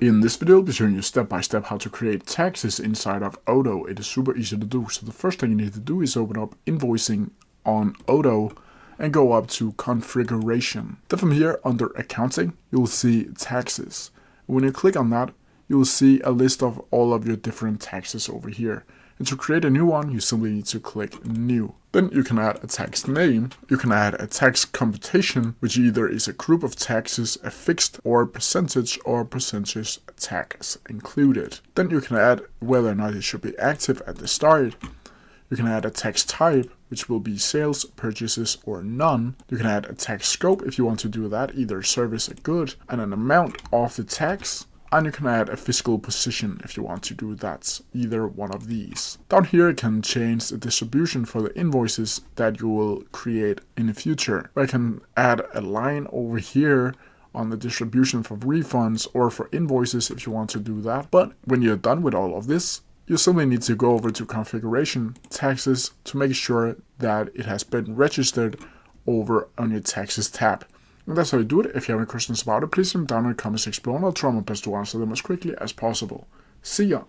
In this video, I'll be showing you step by step how to create taxes inside of Odoo. It is super easy to do. So the first thing you need to do is open up invoicing on Odoo and go up to configuration. Then from here under accounting, you'll see taxes. When you click on that, you'll see a list of all of your different taxes over here. And to create a new one, you simply need to click new. Then you can add a tax name. You can add a tax computation, which either is a group of taxes, a fixed or percentage tax included. Then you can add whether or not it should be active at the start. You can add a tax type, which will be sales, purchases, or none. You can add a tax scope if you want to do that, either service or good, and an amount of the tax. And you can add a fiscal position if you want to do that, either one of these. Down here you can change the distribution for the invoices that you will create in the future. I can add a line over here on the distribution for refunds or for invoices if you want to do that. But when you're done with all of this, you simply need to go over to configuration, taxes, to make sure that it has been registered over on your taxes tab. And that's how you do it. If you have any questions about it, please leave them down in the comment section below and I'll try my best to answer them as quickly as possible. See ya!